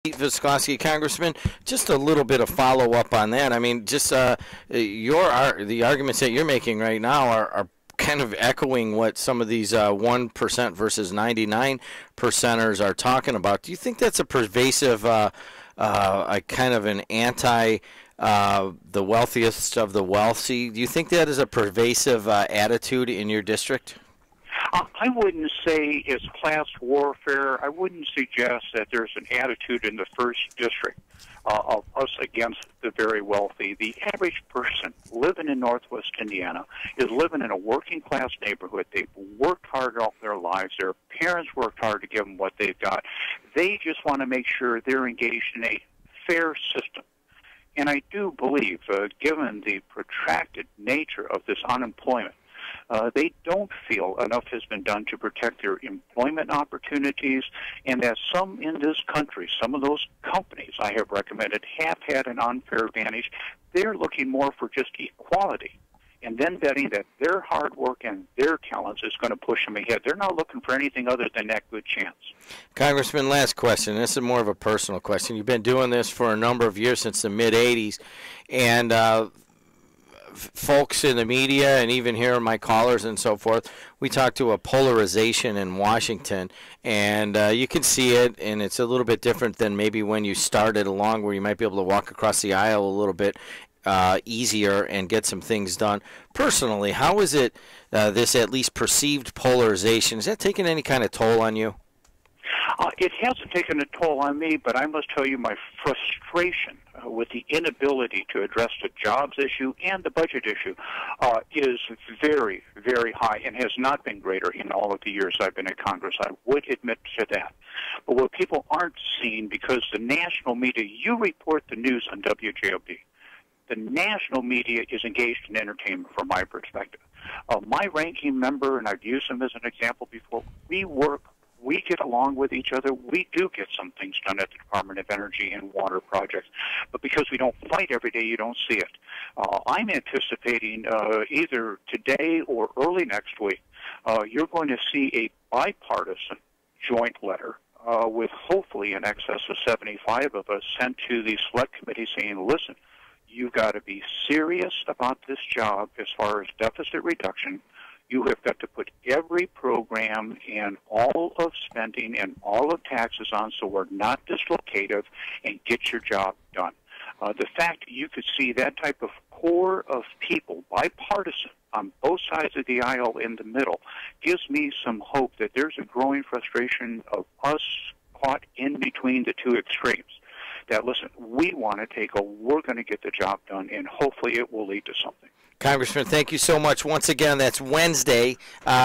Pete Visclosky, Congressman, just a little bit of follow-up on that. I mean, just the arguments that you're making right now are kind of echoing what some of these 1% versus 99%ers are talking about. Do you think that's a pervasive, a kind of an anti the wealthiest of the wealthy? Do you think that is a pervasive attitude in your district? I wouldn't say it's class warfare. I wouldn't suggest that there's an attitude in the first district of us against the very wealthy. The average person living in Northwest Indiana is living in a working-class neighborhood. They've worked hard all their lives. Their parents worked hard to give them what they've got. They just want to make sure they're engaged in a fair system. And I do believe, given the protracted nature of this unemployment, they don't feel enough has been done to protect their employment opportunities, and that some in this country, some of those companies I have recommended, have had an unfair advantage. They're looking more for just equality, and then betting that their hard work and their talents is going to push them ahead. They're not looking for anything other than that good chance. Congressman, last question. This is more of a personal question. You've been doing this for a number of years, since the mid-'80s, and folks in the media and even here, my callers and so forth, we talk to a polarization in Washington, and you can see it, and it's a little bit different than maybe when you started along, where you might be able to walk across the aisle a little bit easier and get some things done. Personally, how is it, this at least perceived polarization, is that taking any kind of toll on you? It hasn't taken a toll on me, but I must tell you my frustration with the inability to address the jobs issue and the budget issue is very, very high, and has not been greater in all of the years I've been in Congress. I would admit to that. But what people aren't seeing, because the national media, you report the news on WJOB. The national media is engaged in entertainment from my perspective. My ranking member, and I've used him as an example before, we get along with each other. We do get some things done at the Department of Energy and water projects. But because we don't fight every day, you don't see it. I'm anticipating either today or early next week, you're going to see a bipartisan joint letter with hopefully in excess of 75 of us sent to the select committee saying, listen, you've got to be serious about this job as far as deficit reduction. You have got to put every program and all of spending and all of taxes on so we're not dislocative, and get your job done. The fact that you could see that type of core of people, bipartisan, on both sides of the aisle in the middle, gives me some hope that there's a growing frustration of us caught in between the two extremes. That, listen, we want to we're going to get the job done, and hopefully it will lead to something. Congressman, thank you so much. Once again, that's Wednesday.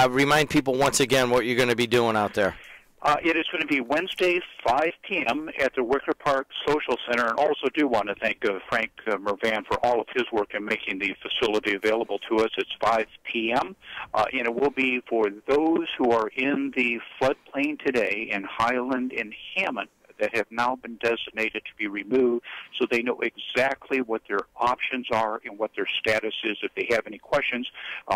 Remind people once again what you're going to be doing out there. It is going to be Wednesday, 5 p.m. at the Wicker Park Social Center. And also do want to thank Frank Mervan for all of his work in making the facility available to us. It's 5 p.m. And it will be for those who are in the floodplain today in Highland and Hammond that have now been designated to be removed, so they know exactly what their options are and what their status is. If they have any questions,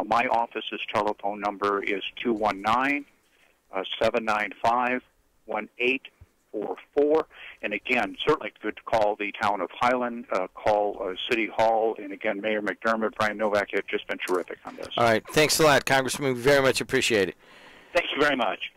my office's telephone number is 219-795-1844. And again, certainly good to call the town of Highland, call City Hall, and again, Mayor McDermott, Brian Novak have just been terrific on this. All right. Thanks a lot, Congressman. We very much appreciate it. Thank you very much.